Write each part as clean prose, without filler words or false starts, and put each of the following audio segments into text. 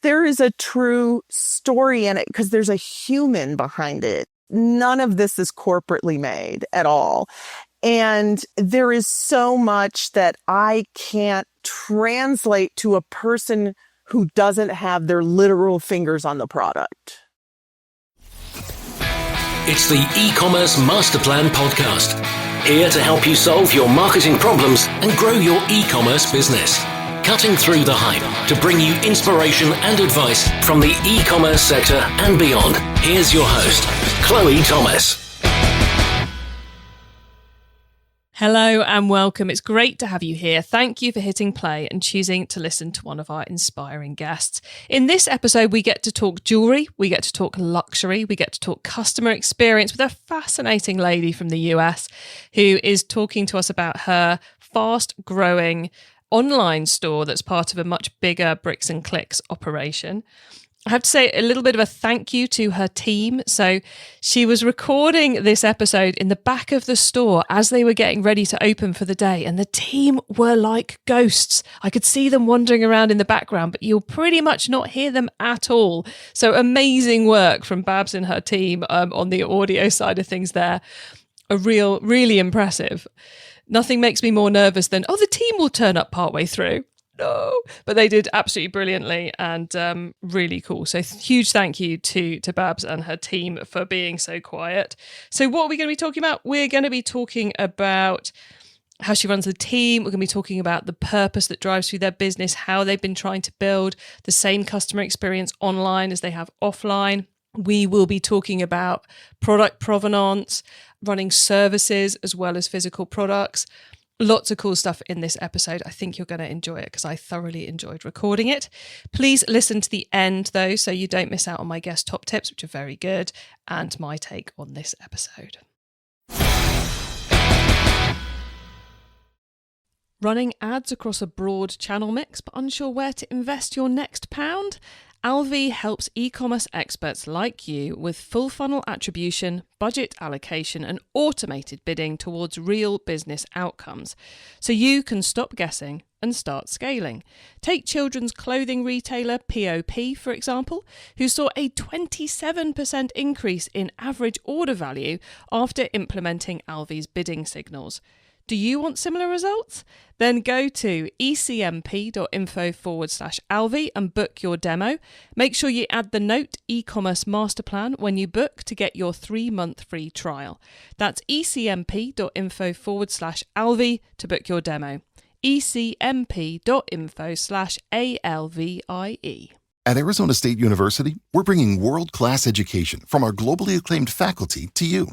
there is a true story in it because there's a human behind it. None of this is corporately made at all. And there is so much that I can't translate to a person who doesn't have their literal fingers on the product. It's the eCommerce Master Plan podcast, here to help you solve your marketing problems and grow your e-commerce business. Cutting through the hype to bring you inspiration and advice from the e-commerce sector and beyond. Here's your host, Chloe Thomas. Hello and welcome. It's great to have you here. Thank you for hitting play and choosing to listen to one of our inspiring guests. In this episode, we get to talk jewelry, we get to talk luxury, we get to talk customer experience with a fascinating lady from the US who is talking to us about her fast-growing online store that's part of a much bigger bricks and clicks operation. I have to say a little bit of a thank you to her team. So she was recording this episode in the back of the store as they were getting ready to open for the day. And the team were like ghosts. I could see them wandering around in the background, but you'll pretty much not hear them at all. So amazing work from Babs and her team on the audio side of things there. Really impressive. Nothing makes me more nervous than, the team will turn up partway through. No, but they did absolutely brilliantly and really cool. So huge thank you to Babs and her team for being so quiet. So what are we going to be talking about? We're going to be talking about how she runs the team. We're going to be talking about the purpose that drives through their business, how they've been trying to build the same customer experience online as they have offline. We will be talking about product provenance, running services as well as physical products. Lots of cool stuff in this episode. I think you're going to enjoy it because I thoroughly enjoyed recording it. Please listen to the end though, so you don't miss out on my guest top tips, which are very good, and my take on this episode. Running ads across a broad channel mix, but unsure where to invest your next pound? Alvi helps e-commerce experts like you with full funnel attribution, budget allocation, and automated bidding towards real business outcomes, so you can stop guessing and start scaling. Take children's clothing retailer POP, for example, who saw a 27% increase in average order value after implementing Alvi's bidding signals. Do you want similar results? Then go to ecmp.info/Alvi and book your demo. Make sure you add the note e-commerce master plan when you book to get your 3-month free trial. That's ecmp.info/Alvi to book your demo. ecmp.info/ALVIE. At Arizona State University, we're bringing world-class education from our globally acclaimed faculty to you.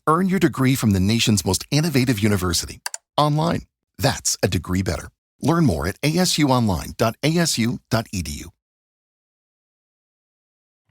Earn your degree from the nation's most innovative university. Online. That's a degree better. Learn more at asuonline.asu.edu.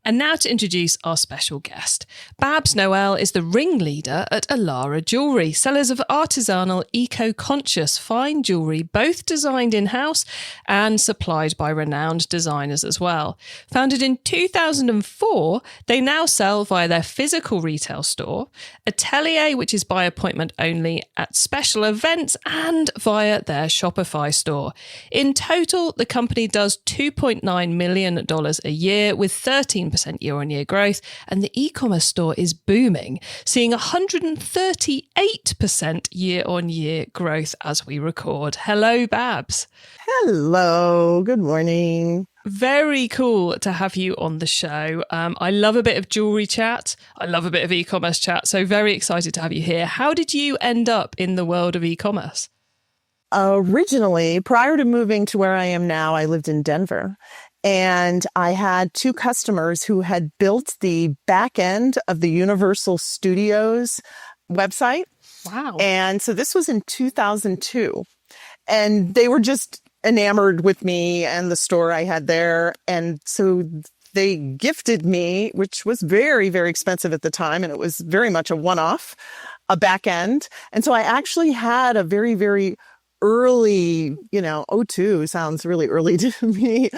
And now to introduce our special guest. Babs Noelle is the ringleader at Alara Jewelry, sellers of artisanal, eco-conscious fine jewelry, both designed in-house and supplied by renowned designers as well. Founded in 2004, they now sell via their physical retail store, Atelier, which is by appointment only at special events, and via their Shopify store. In total, the company does $2.9 million a year with 13% year-on-year growth, and the e-commerce store is booming, seeing 138% year-on-year growth as we record. Hello, Babs. Hello, good morning. Very cool to have you on the show. I love a bit of jewelry chat. I love a bit of e-commerce chat, so very excited to have you here. How did you end up in the world of e-commerce? Originally, prior to moving to where I am now, I lived in Denver. And I had 2 customers who had built the back end of the Universal Studios website. Wow. And so this was in 2002. And they were just enamored with me and the store I had there. And so they gifted me, which was very, very expensive at the time. And it was very much a one-off, a back end. And so I actually had a very, very early, '02 sounds really early to me,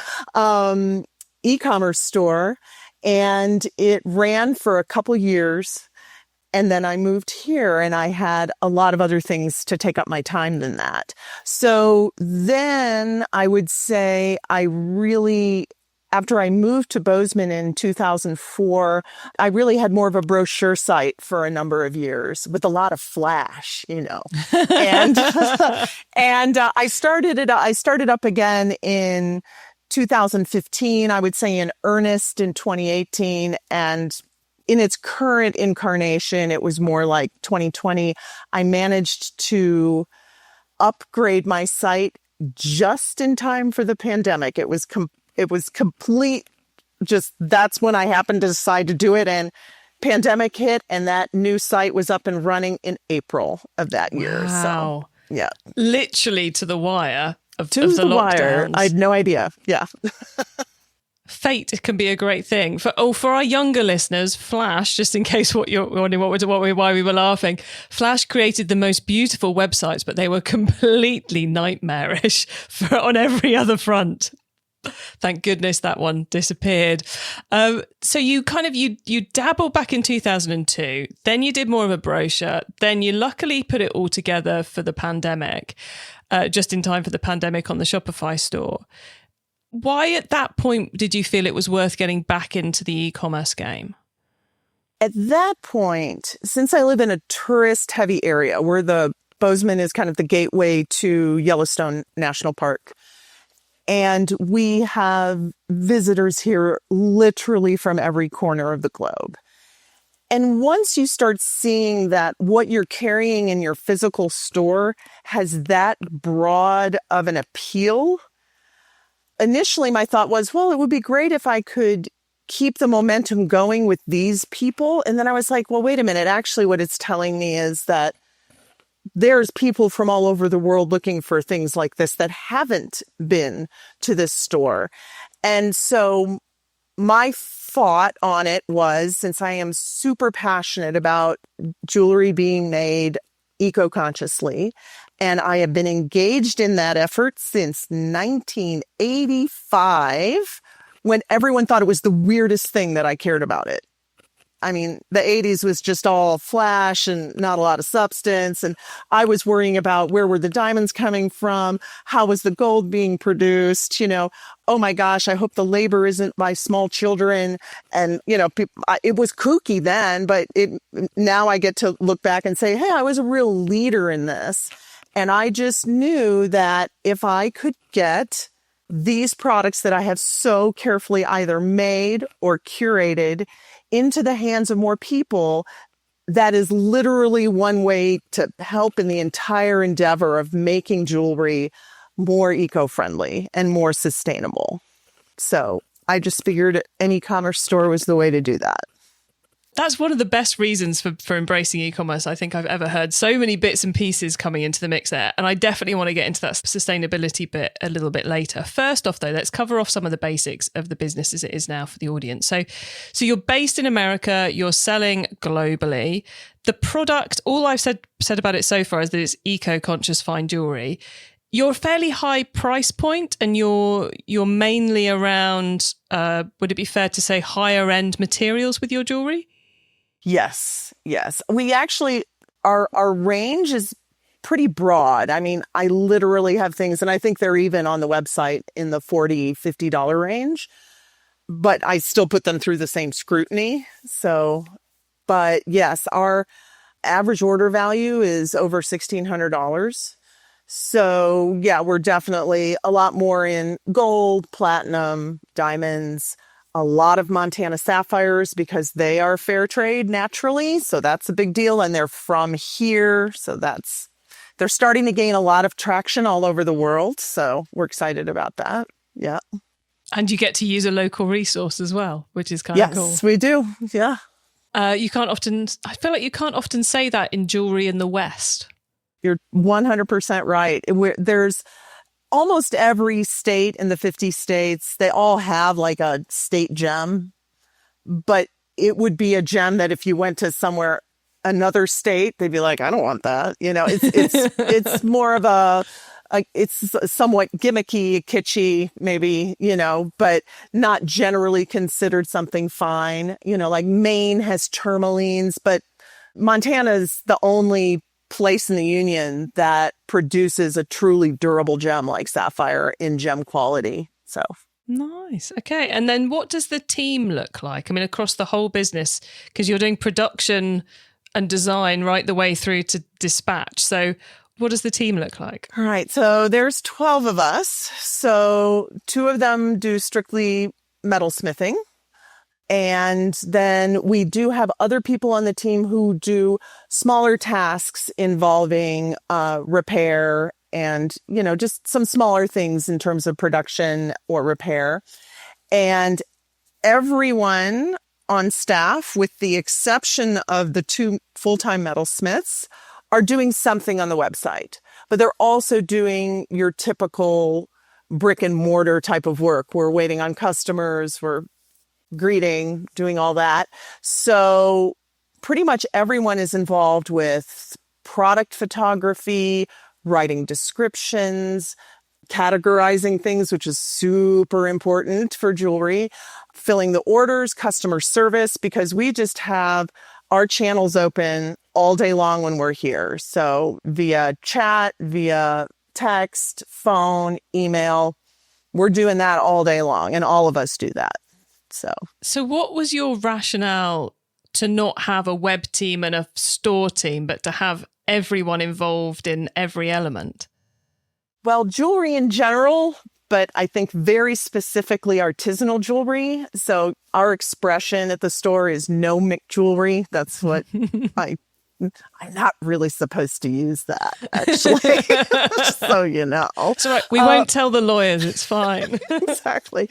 e-commerce store. And it ran for a couple years. And then I moved here and I had a lot of other things to take up my time than that. So then I would say I really after I moved to Bozeman in 2004, I really had more of a brochure site for a number of years with a lot of flash, and I started up again in 2015, I would say in earnest in 2018, and in its current incarnation, it was more like 2020. I managed to upgrade my site just in time for the pandemic. It was complete. Just that's when I happened to decide to do it, and pandemic hit, and that new site was up and running in April of that year. Wow. So yeah, literally to the wire of to the the wire. lockdowns. I had no idea. Yeah. Fate can be a great thing. For our younger listeners, Flash, just in case what you're wondering why we were laughing, Flash created the most beautiful websites, but they were completely nightmarish on every other front. Thank goodness that one disappeared. So you you dabbled back in 2002, then you did more of a brochure, then you luckily put it all together for the pandemic, just in time for the pandemic on the Shopify store. Why at that point did you feel it was worth getting back into the e-commerce game? At that point, since I live in a tourist-heavy area where the Bozeman is kind of the gateway to Yellowstone National Park, and we have visitors here literally from every corner of the globe. And once you start seeing that what you're carrying in your physical store has that broad of an appeal, initially my thought was, well, it would be great if I could keep the momentum going with these people. And then I was like, well, wait a minute. Actually, what it's telling me is that there's people from all over the world looking for things like this that haven't been to this store. And so my thought on it was, since I am super passionate about jewelry being made eco-consciously, and I have been engaged in that effort since 1985, when everyone thought it was the weirdest thing that I cared about it. I mean, the 80s was just all flash and not a lot of substance. And I was worrying about where were the diamonds coming from? How was the gold being produced? Oh my gosh, I hope the labor isn't by small children. And, it was kooky then, but now I get to look back and say, hey, I was a real leader in this. And I just knew that if I could get these products that I have so carefully either made or curated into the hands of more people, that is literally one way to help in the entire endeavor of making jewelry more eco-friendly and more sustainable. So I just figured an e-commerce store was the way to do that. That's one of the best reasons for embracing e-commerce I think I've ever heard. So many bits and pieces coming into the mix there. And I definitely want to get into that sustainability bit a little bit later. First off, though, let's cover off some of the basics of the business as it is now for the audience. So you're based in America, you're selling globally. The product, all I've said about it so far is that it's eco-conscious fine jewelry. You're a fairly high price point, and you're mainly around, would it be fair to say, higher end materials with your jewelry? Yes. We actually, our range is pretty broad. I mean, I literally have things, and I think they're even on the website in the $40, $50 range, but I still put them through the same scrutiny. But yes, our average order value is over $1,600. So yeah, we're definitely a lot more in gold, platinum, diamonds, a lot of Montana sapphires because they are fair trade naturally. So that's a big deal. And they're from here. So they're starting to gain a lot of traction all over the world. So we're excited about that. Yeah. And you get to use a local resource as well, which is kind of cool. Yes, we do. Yeah. I feel like you can't often say that in jewelry in the West. You're 100% right. There's almost every state in the 50 states, they all have like a state gem, but it would be a gem that if you went to another state, they'd be like, I don't want that. It's more of it's somewhat gimmicky, kitschy, maybe, but not generally considered something fine. Like Maine has tourmalines, but Montana's the only place in the union that produces a truly durable gem like sapphire in gem quality. So Nice. Okay. And then what does the team look like? I mean, across the whole business, because you're doing production and design right the way through to dispatch. So what does the team look like? All right. So there's 12 of us. So 2 of them do strictly metalsmithing. And then we do have other people on the team who do smaller tasks involving repair and, just some smaller things in terms of production or repair. And everyone on staff, with the exception of the 2 full-time metalsmiths, are doing something on the website. But they're also doing your typical brick and mortar type of work. We're waiting on customers, we're greeting, doing all that. So pretty much everyone is involved with product photography, writing descriptions, categorizing things, which is super important for jewelry, filling the orders, customer service, because we just have our channels open all day long when we're here. So via chat, via text, phone, email, we're doing that all day long, and all of us do that. So what was your rationale to not have a web team and a store team, but to have everyone involved in every element? Well, jewelry in general, but I think very specifically artisanal jewelry. So our expression at the store is no McJewelry. That's what I'm not really supposed to use that, actually, just so you know. It's all right. We won't tell the lawyers. It's fine. Exactly.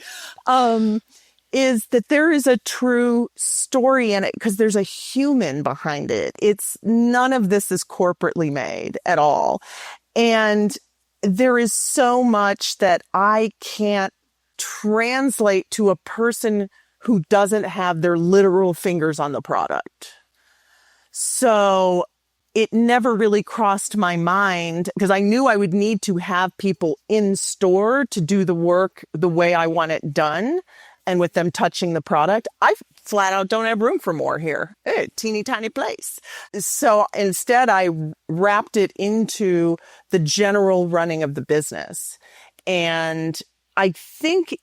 Is that there is a true story in it because there's a human behind it. It's none of this is corporately made at all. And there is so much that I can't translate to a person who doesn't have their literal fingers on the product. So it never really crossed my mind because I knew I would need to have people in store to do the work the way I want it done. And with them touching the product, I flat out don't have room for more here. Hey, teeny tiny place. So instead, I wrapped it into the general running of the business. And I think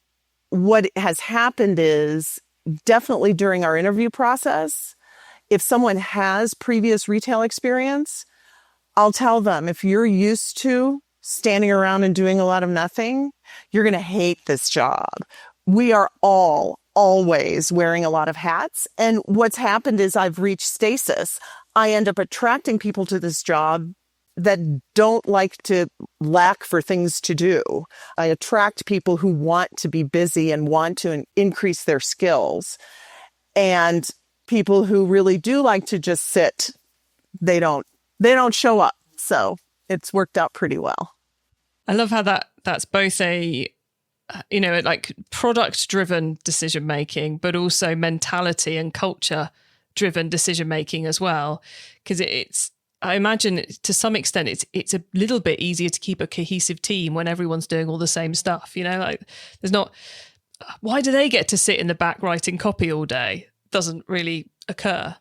what has happened is definitely during our interview process, if someone has previous retail experience, I'll tell them, if you're used to standing around and doing a lot of nothing, you're going to hate this job. We are all always wearing a lot of hats. And what's happened is I've reached stasis. I end up attracting people to this job that don't like to lack for things to do. I attract people who want to be busy and want to increase their skills. And people who really do like to just sit, they don't show up. So it's worked out pretty well. I love how that's both a like product-driven decision-making, but also mentality and culture-driven decision-making as well. Because I imagine to some extent, it's a little bit easier to keep a cohesive team when everyone's doing all the same stuff. Like there's not, why do they get to sit in the back writing copy all day? Doesn't really occur.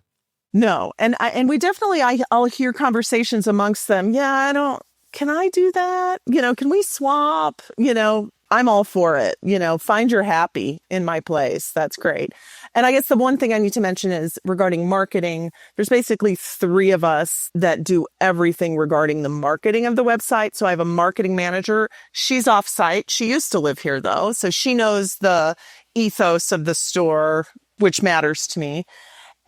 No. And we definitely, I'll hear conversations amongst them. Yeah, can I do that? Can we swap? I'm all for it. Find your happy in my place. That's great. And I guess the one thing I need to mention is regarding marketing, there's basically 3 of us that do everything regarding the marketing of the website. So I have a marketing manager. She's off site. She used to live here though. So she knows the ethos of the store, which matters to me,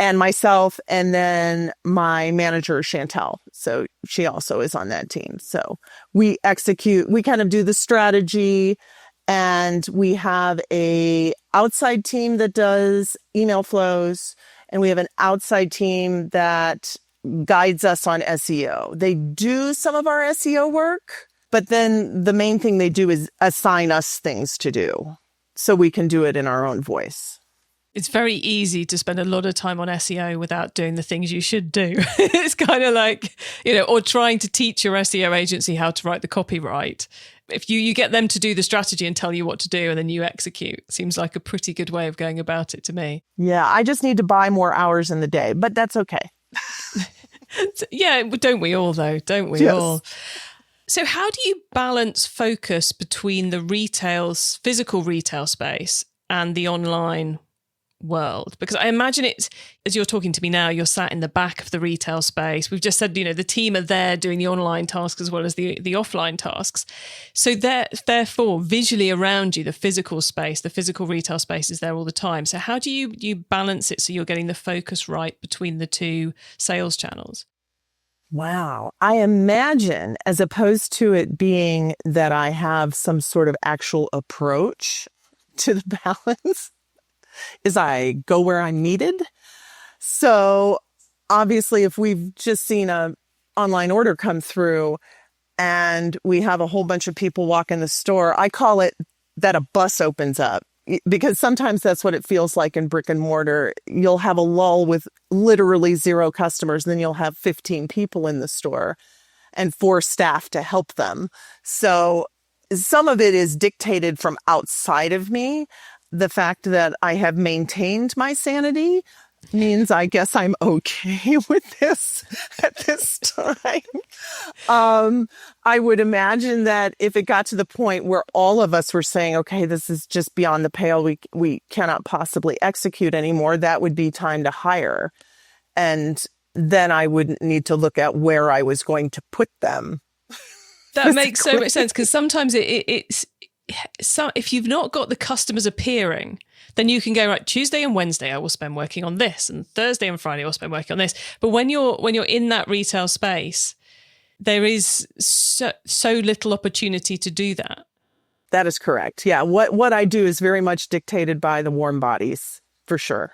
and myself, and then my manager, Chantel. So she also is on that team. So we kind of do the strategy, and we have a outside team that does email flows, and we have an outside team that guides us on SEO. They do some of our SEO work, but then the main thing they do is assign us things to do so we can do it in our own voice. It's very easy to spend a lot of time on SEO without doing the things you should do. It's kind of like, or trying to teach your SEO agency how to write the copyright. If you get them to do the strategy and tell you what to do and then you execute, seems like a pretty good way of going about it to me. Yeah, I just need to buy more hours in the day, but that's okay. Yeah, don't we all though? Don't we all? So how do you balance focus between the physical retail space and the online world? Because I imagine it's, as you're talking to me now, you're sat in the back of the retail space. We've just said, the team are there doing the online tasks as well as the offline tasks. So therefore, visually around you, the physical space, the physical retail space is there all the time. So how do you balance it so you're getting the focus right between the two sales channels? Wow. I imagine, as opposed to it being that I have some sort of actual approach to the balance, is I go where I'm needed. So obviously, if we've just seen an online order come through and we have a whole bunch of people walk in the store, I call it that a bus opens up. Because sometimes that's what it feels like in brick and mortar. You'll have a lull with literally 0 customers, then you'll have 15 people in the store and 4 staff to help them. So some of it is dictated from outside of me. The fact that I have maintained my sanity means I guess I'm okay with this at this time. I would imagine that if it got to the point where all of us were saying, okay, this is just beyond the pale, we cannot possibly execute anymore, that would be time to hire. And then I wouldn't need to look at where I was going to put them. That makes so much sense, because sometimes it's if you've not got the customers appearing, then you can go, right, Tuesday and Wednesday I will spend working on this, and Thursday and Friday I will spend working on this. But when you're in that retail space, there is so little opportunity to do that. That is correct. Yeah. What I do is very much dictated by the warm bodies, for sure.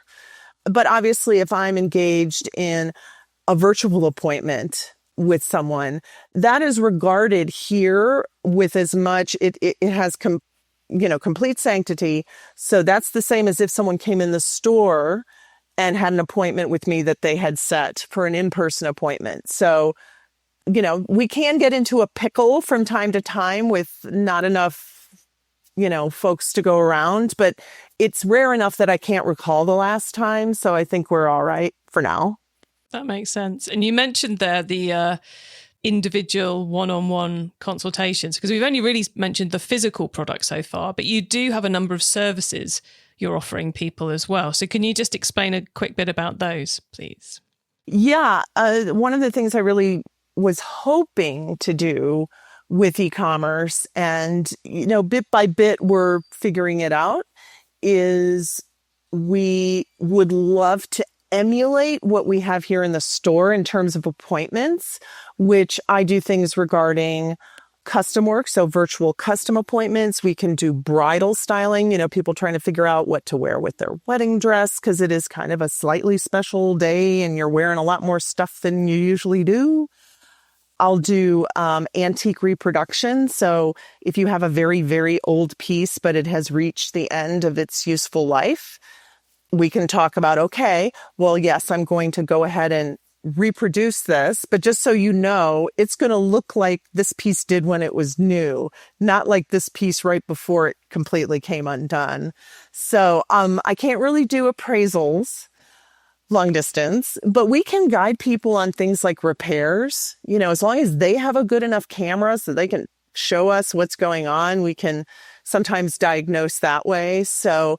But obviously, if I'm engaged in a virtual appointment with someone, that is regarded here with as much, it has complete sanctity. So that's the same as if someone came in the store and had an appointment with me that they had set for an in-person appointment. So, we can get into a pickle from time to time with not enough, folks to go around, but it's rare enough that I can't recall the last time. So I think we're all right for now. That makes sense. And you mentioned there the individual one-on-one consultations, because we've only really mentioned the physical product so far, but you do have a number of services you're offering people as well. So can you just explain a quick bit about those, please? Yeah. One of the things I really was hoping to do with eCommerce, and, bit by bit, we're figuring it out, is we would love to emulate what we have here in the store in terms of appointments, which I do things regarding custom work. So virtual custom appointments. We can do bridal styling, people trying to figure out what to wear with their wedding dress, because it is kind of a slightly special day and you're wearing a lot more stuff than you usually do. I'll do antique reproduction. So if you have a very, very old piece, but it has reached the end of its useful life, we can talk about, okay, well, yes, I'm going to go ahead and reproduce this, but just so you know, it's going to look like this piece did when it was new, not like this piece right before it completely came undone. So I can't really do appraisals long distance, but we can guide people on things like repairs. As long as they have a good enough camera so they can show us what's going on, we can sometimes diagnose that way. So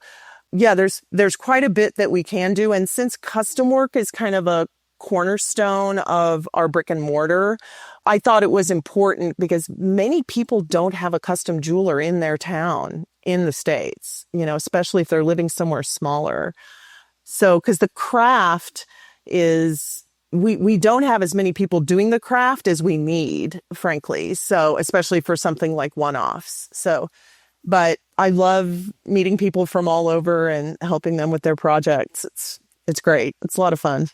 yeah, there's quite a bit that we can do. And since custom work is kind of a cornerstone of our brick and mortar, I thought it was important because many people don't have a custom jeweler in their town in the States, especially if they're living somewhere smaller. So, because the craft is, we don't have as many people doing the craft as we need, frankly. So, especially for something like one-offs. So, but I love meeting people from all over and helping them with their projects. It's great. It's a lot of fun.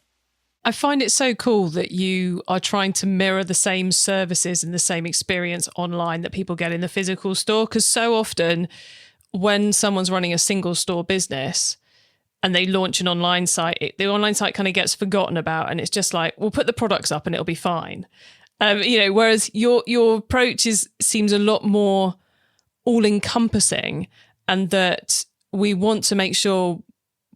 I find it so cool that you are trying to mirror the same services and the same experience online that people get in the physical store. Because so often when someone's running a single store business and they launch an online site, the online site kind of gets forgotten about, and it's just like, we'll put the products up and it'll be fine. Whereas your approach seems a lot more all-encompassing, and that we want to make sure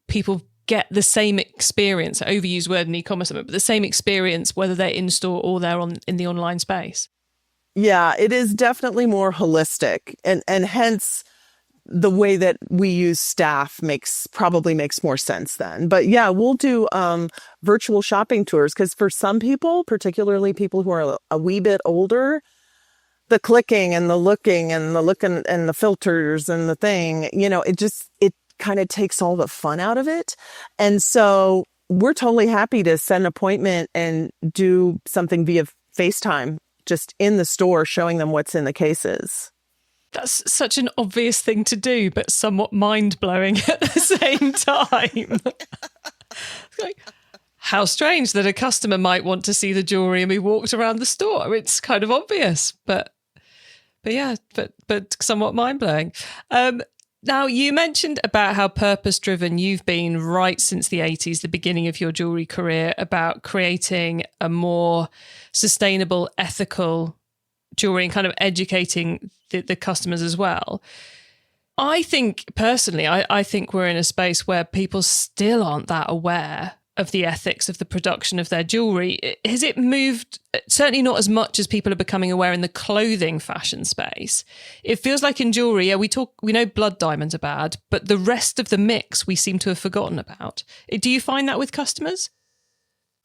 people get the same experience, overused word in e-commerce, but the same experience whether they're in store or they're in the online space. Yeah, it is definitely more holistic, and hence the way that we use staff probably makes more sense then. But yeah, we'll do virtual shopping tours because for some people, particularly people who are a wee bit older, the clicking and the looking and the filters and the thing, it kind of takes all the fun out of it. And so we're totally happy to set an appointment and do something via FaceTime, just in the store, showing them what's in the cases. That's such an obvious thing to do, but somewhat mind-blowing at the same time. Like, how strange that a customer might want to see the jewelry and be walked around the store. It's kind of obvious, but somewhat mind-blowing. Now, you mentioned about how purpose-driven you've been right since the 80s, the beginning of your jewelry career, about creating a more sustainable, ethical jewelry and kind of educating the customers as well. I think, personally, I think we're in a space where people still aren't that aware of the ethics of the production of their jewelry. Has it moved? Certainly not as much as people are becoming aware in the clothing fashion space. It feels like in jewelry, yeah, we know blood diamonds are bad, but the rest of the mix we seem to have forgotten about. Do you find that with customers?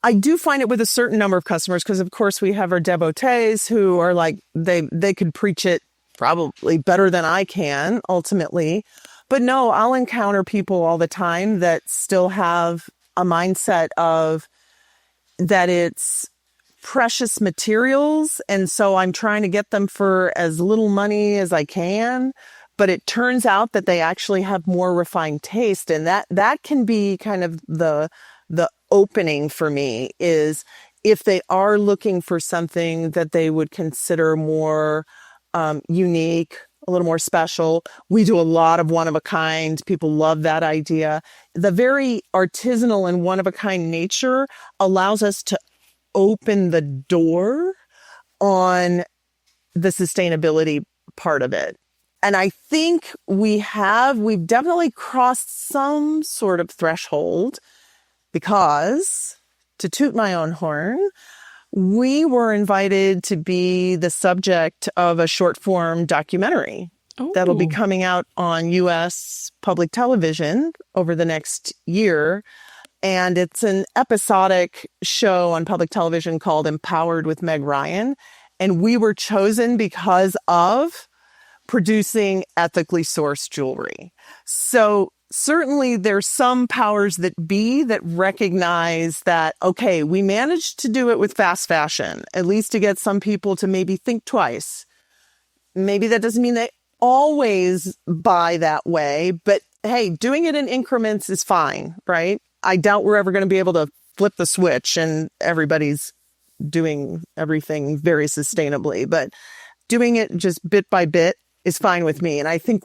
I do find it with a certain number of customers because, of course, we have our devotees who are like, they could preach it probably better than I can ultimately. But no, I'll encounter people all the time that still have a mindset of that it's precious materials. And so I'm trying to get them for as little money as I can. But it turns out that they actually have more refined taste. And that can be kind of the opening for me, is if they are looking for something that they would consider more unique, a little more special. We do a lot of one-of-a-kind. People love that idea. The very artisanal and one-of-a-kind nature allows us to open the door on the sustainability part of it. And I think we've definitely crossed some sort of threshold because, to toot my own horn, we were invited to be the subject of a short form documentary that'll be coming out on U.S. public television over the next year. And it's an episodic show on public television called Empowered with Meg Ryan. And we were chosen because of producing ethically sourced jewelry. So certainly there's some powers that be that recognize that, okay, we managed to do it with fast fashion, at least to get some people to maybe think twice. Maybe that doesn't mean they always buy that way, but hey, doing it in increments is fine, right? I doubt we're ever going to be able to flip the switch and everybody's doing everything very sustainably, but doing it just bit by bit is fine with me. And I think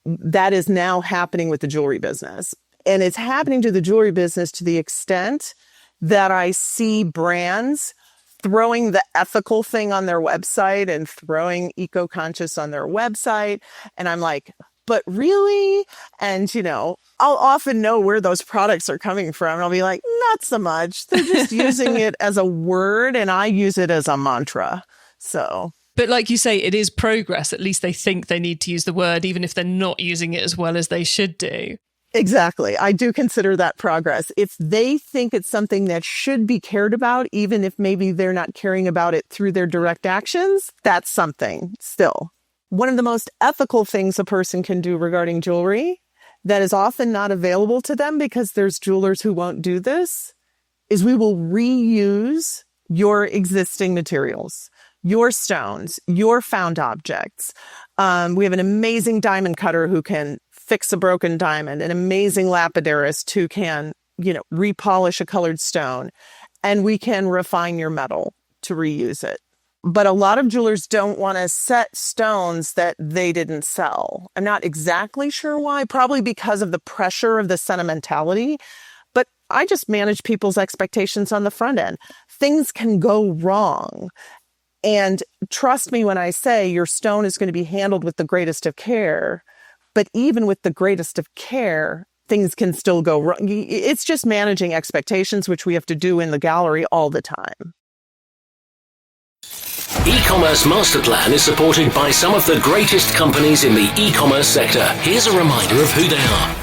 that is now happening with the jewelry business. And it's happening to the jewelry business to the extent that I see brands throwing the ethical thing on their website and throwing eco-conscious on their website. And I'm like, but really? And, I'll often know where those products are coming from. And I'll be like, not so much. They're just using it as a word and I use it as a mantra. So... But like you say, it is progress. At least they think they need to use the word, even if they're not using it as well as they should do. Exactly. I do consider that progress. If they think it's something that should be cared about, even if maybe they're not caring about it through their direct actions, that's something still. One of the most ethical things a person can do regarding jewelry that is often not available to them because there's jewelers who won't do this is we will reuse your existing materials. Your stones, your found objects. We have an amazing diamond cutter who can fix a broken diamond, an amazing lapidarist who can, repolish a colored stone, and we can refine your metal to reuse it. But a lot of jewelers don't want to set stones that they didn't sell. I'm not exactly sure why, probably because of the pressure of the sentimentality. But I just manage people's expectations on the front end. Things can go wrong. And trust me when I say your stone is going to be handled with the greatest of care. But even with the greatest of care, things can still go wrong. It's just managing expectations, which we have to do in the gallery all the time. E-commerce Master Plan is supported by some of the greatest companies in the e-commerce sector. Here's a reminder of who they are.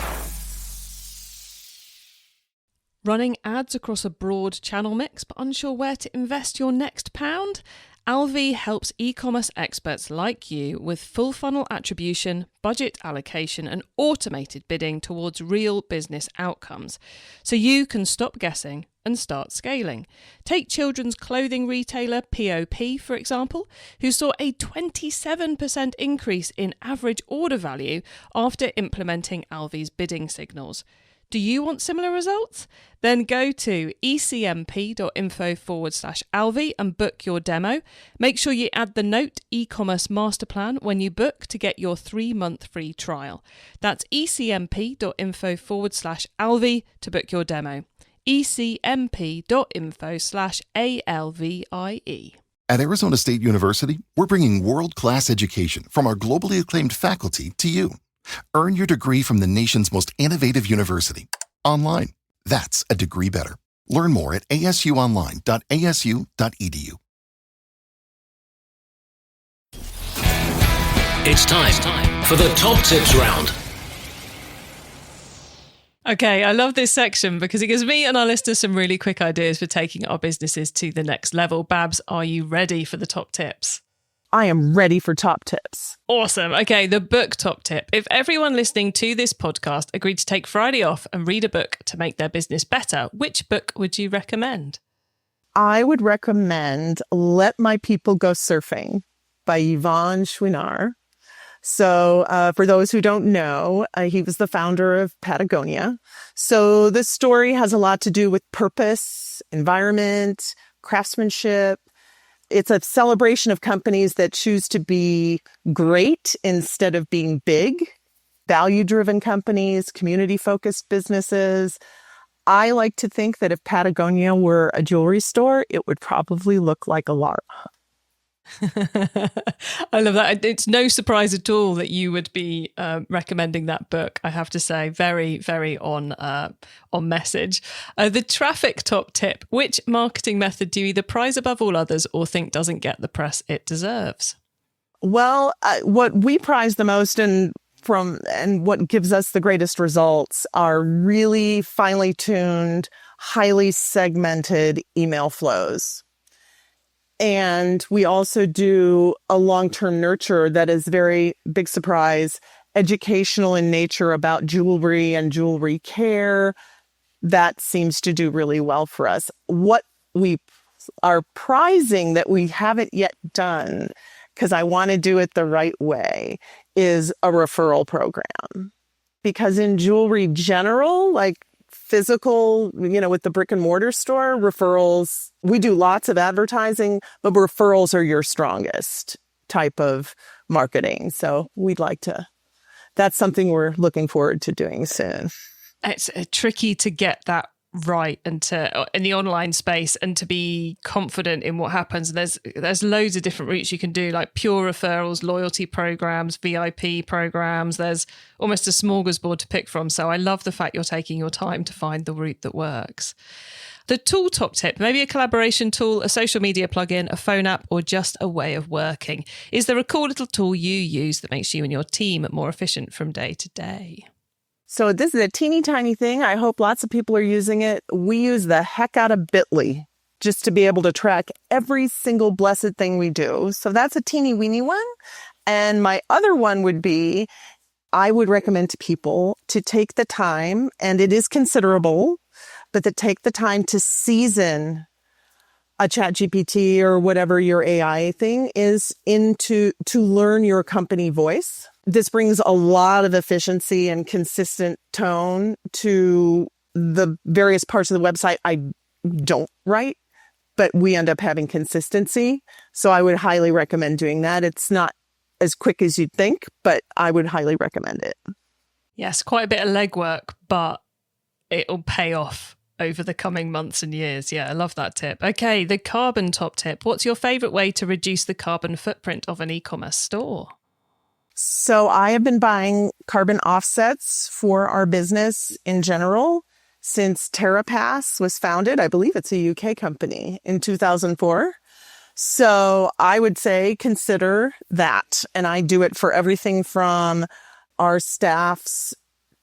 Running ads across a broad channel mix but unsure where to invest your next pound? Alvi helps e-commerce experts like you with full funnel attribution, budget allocation and automated bidding towards real business outcomes, so you can stop guessing and start scaling. Take children's clothing retailer POP, for example, who saw a 27% increase in average order value after implementing Alvi's bidding signals. Do you want similar results? Then go to ecmp.info/Alvi and book your demo. Make sure you add the note e-commerce master plan when you book to get your 3-month free trial. That's ecmp.info/Alvi to book your demo. ecmp.info/ALVIE. At Arizona State University, we're bringing world-class education from our globally acclaimed faculty to you. Earn your degree from the nation's most innovative university. Online. That's a degree better. Learn more at asuonline.asu.edu. It's time for the top tips round. Okay, I love this section because it gives me and our listeners some really quick ideas for taking our businesses to the next level. Babs, are you ready for the top tips? I am ready for top tips. Awesome. Okay, the book top tip. If everyone listening to this podcast agreed to take Friday off and read a book to make their business better, which book would you recommend? I would recommend Let My People Go Surfing by Yvon Chouinard. So for those who don't know, he was the founder of Patagonia. So this story has a lot to do with purpose, environment, craftsmanship. It's a celebration of companies that choose to be great instead of being big, value-driven companies, community-focused businesses. I like to think that if Patagonia were a jewelry store, it would probably look like Alara. I love that. It's no surprise at all that you would be recommending that book. I have to say, very, very on message. The traffic top tip: which marketing method do you either prize above all others or think doesn't get the press it deserves? Well, what we prize the most and what gives us the greatest results are really finely tuned, highly segmented email flows. And we also do a long-term nurture that is very big surprise, educational in nature about jewelry and jewelry care. That seems to do really well for us. What we are prizing that we haven't yet done, because I want to do it the right way, is a referral program. Because in jewelry general, like physical, with the brick and mortar store, referrals, we do lots of advertising, but referrals are your strongest type of marketing. So that's something we're looking forward to doing soon. It's tricky to get that right and in the online space and to be confident in what happens. There's loads of different routes you can do, like pure referrals, loyalty programs, VIP programs. There's almost a smorgasbord to pick from. So I love the fact you're taking your time to find the route that works. The tool top tip, maybe a collaboration tool, a social media plugin, a phone app, or just a way of working. Is there a cool little tool you use that makes you and your team more efficient from day to day? So this is a teeny tiny thing. I hope lots of people are using it. We use the heck out of Bitly just to be able to track every single blessed thing we do. So that's a teeny weeny one. And my other one would be, I would recommend to people to take the time, and it is considerable, but to take the time to season a ChatGPT or whatever your AI thing is to learn your company voice. This brings a lot of efficiency and consistent tone to the various parts of the website I don't write, but we end up having consistency. So I would highly recommend doing that. It's not as quick as you'd think, but I would highly recommend it. Yes, quite a bit of legwork, but it'll pay off over the coming months and years. Yeah, I love that tip. Okay, the carbon top tip. What's your favorite way to reduce the carbon footprint of an e-commerce store? So I have been buying carbon offsets for our business in general since TerraPass was founded. I believe it's a UK company in 2004. So I would say consider that. And I do it for everything from our staff's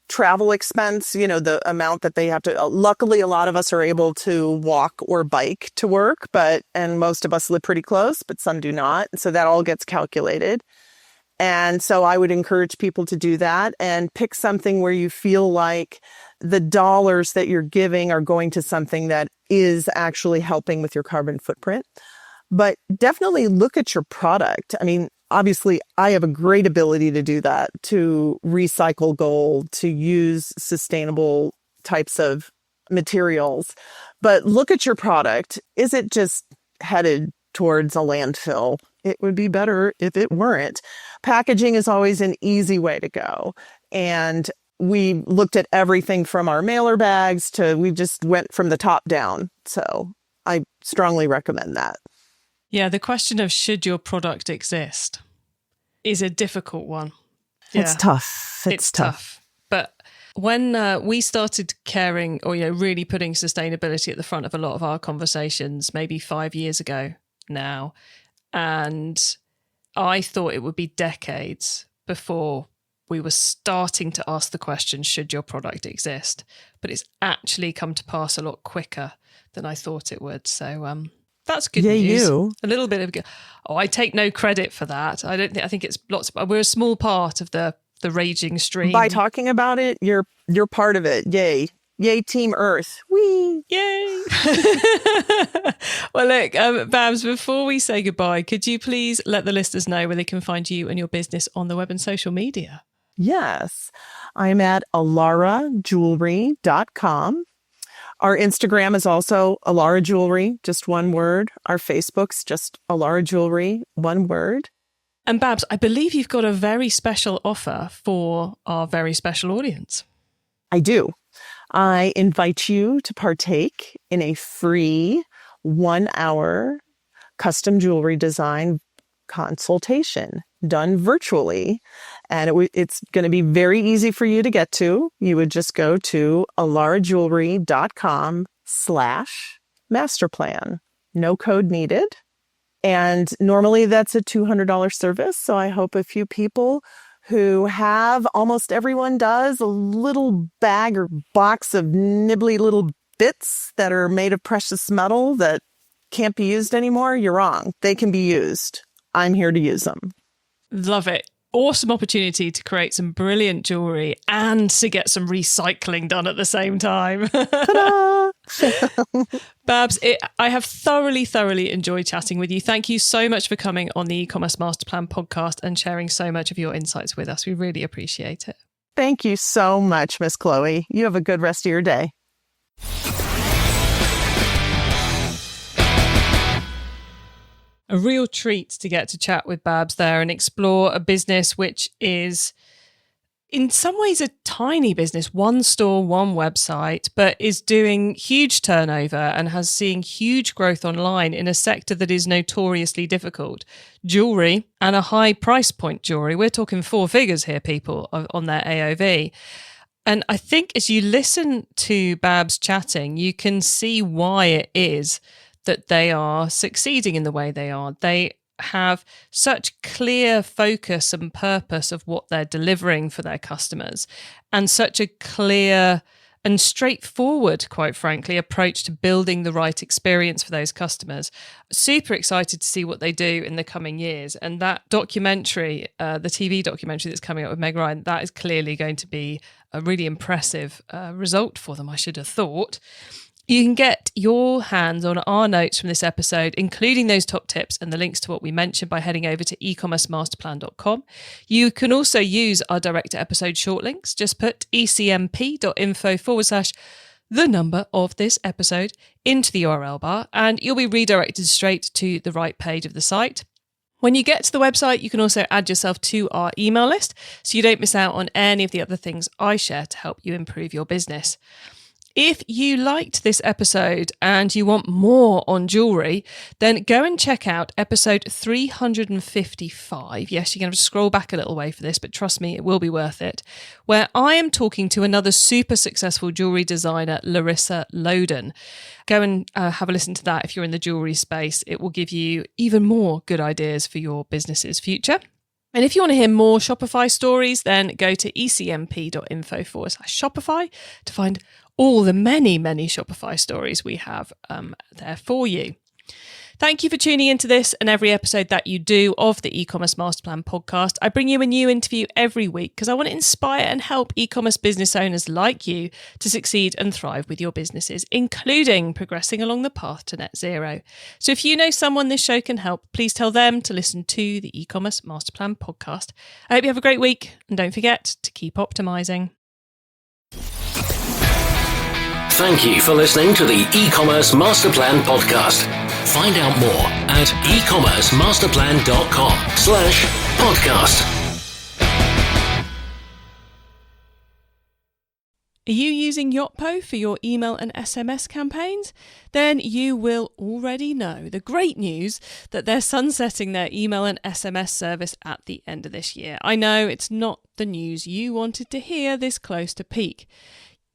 travel expense, the amount that they have to. Luckily, a lot of us are able to walk or bike to work, and most of us live pretty close, but some do not. So that all gets calculated. And so I would encourage people to do that and pick something where you feel like the dollars that you're giving are going to something that is actually helping with your carbon footprint. But definitely look at your product. I mean, obviously, I have a great ability to do that, to recycle gold, to use sustainable types of materials. But look at your product. Is it just headed towards a landfill? It would be better if it weren't. Packaging is always an easy way to go. And we looked at everything from our mailer bags we just went from the top down. So I strongly recommend that. Yeah, the question of should your product exist is a difficult one. Yeah. It's tough. It's tough. But when we started caring or really putting sustainability at the front of a lot of our conversations, maybe 5 years ago now, and I thought it would be decades before we were starting to ask the question, should your product exist? But it's actually come to pass a lot quicker than I thought it would. So that's good news. You. A little bit of I take no credit for that. I think it's we're a small part of the raging stream. By talking about it, you're part of it. Yay, Team Earth. Whee! Yay! Well, look, Babs, before we say goodbye, could you please let the listeners know where they can find you and your business on the web and social media? Yes. I'm at alarajewelry.com. Our Instagram is also Alara Jewelry, just one word. Our Facebook's just Alara Jewelry, one word. And Babs, I believe you've got a very special offer for our very special audience. I do. I invite you to partake in a free 1-hour custom jewelry design consultation done virtually. And it's going to be very easy for you to get to. You would just go to alarajewelry.com/masterplan. No code needed. And normally that's a $200 service. So I hope a few people who have, almost everyone does, a little bag or box of nibbly little bits that are made of precious metal that can't be used anymore. You're wrong. They can be used. I'm here to use them. Love it. Awesome opportunity to create some brilliant jewelry and to get some recycling done at the same time. Ta-da! Babs, I have thoroughly enjoyed chatting with you. Thank you so much for coming on the E-commerce Master Plan podcast and sharing so much of your insights with us. We really appreciate it. Thank you so much, Miss Chloe. You have a good rest of your day. A real treat to get to chat with Babs there and explore a business which is in some ways a tiny business, one store, one website, but is doing huge turnover and has seen huge growth online in a sector that is notoriously difficult. Jewelry, and a high price point jewelry. We're talking 4 figures here, people, on their AOV. And I think as you listen to Babs chatting, you can see why it is that they are succeeding in the way they are. They have such clear focus and purpose of what they're delivering for their customers, and such a clear and straightforward, quite frankly, approach to building the right experience for those customers. Super excited to see what they do in the coming years. And that documentary, the TV documentary that's coming up with Meg Ryan, that is clearly going to be a really impressive result for them, I should have thought. You can get your hands on our notes from this episode, including those top tips and the links to what we mentioned, by heading over to ecommercemasterplan.com. You can also use our direct to episode short links. Just put ecmp.info/the number of this episode into the URL bar, and you'll be redirected straight to the right page of the site. When you get to the website, you can also add yourself to our email list so you don't miss out on any of the other things I share to help you improve your business. If you liked this episode and you want more on jewellery, then go and check out episode 355. Yes, you're going to have to scroll back a little way for this, but trust me, it will be worth it, where I am talking to another super successful jewellery designer, Larissa Loden. Go and have a listen to that if you're in the jewellery space. It will give you even more good ideas for your business's future. And if you want to hear more Shopify stories, then go to ecmp.info/Shopify to find all the many, many Shopify stories we have there for you. Thank you for tuning into this and every episode that you do of the e-commerce masterplan podcast. I bring you a new interview every week because I want to inspire and help e-commerce business owners like you to succeed and thrive with your businesses, including progressing along the path to net zero. So if you know someone this show can help, please tell them to listen to the e-commerce masterplan podcast. I hope you have a great week and don't forget to keep optimizing. Thank you for listening to the e-commerce masterplan podcast. Find out more at ecommercemasterplan.com/podcast. Are you using Yotpo for your email and SMS campaigns? Then you will already know the great news that they're sunsetting their email and SMS service at the end of this year. I know it's not the news you wanted to hear this close to peak.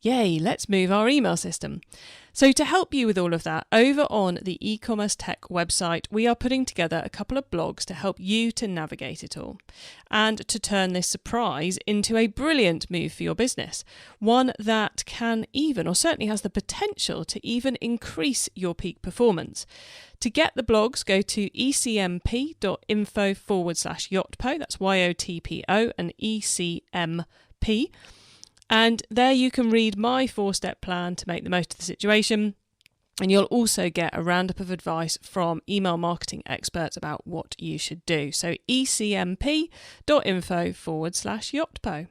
Yay, let's move our email system. So to help you with all of that, over on the e-commerce tech website, we are putting together a couple of blogs to help you to navigate it all and to turn this surprise into a brilliant move for your business. One that can even, or certainly has the potential to even increase your peak performance. To get the blogs, go to ecmp.info/Yotpo. That's YOTPO and ECMP. And there you can read my 4-step plan to make the most of the situation. And you'll also get a roundup of advice from email marketing experts about what you should do. So ecmp.info/Yotpo.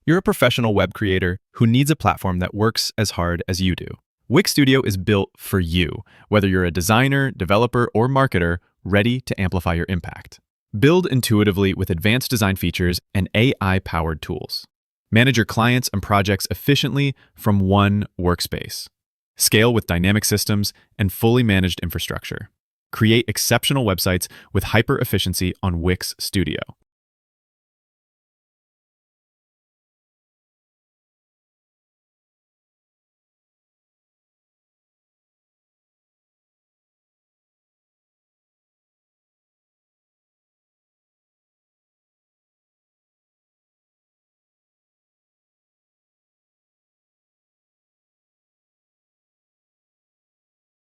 You're a professional web creator who needs a platform that works as hard as you do. Wix Studio is built for you, whether you're a designer, developer, or marketer ready to amplify your impact. Build intuitively with advanced design features and AI-powered tools. Manage your clients and projects efficiently from one workspace. Scale with dynamic systems and fully managed infrastructure. Create exceptional websites with hyper efficiency on Wix Studio.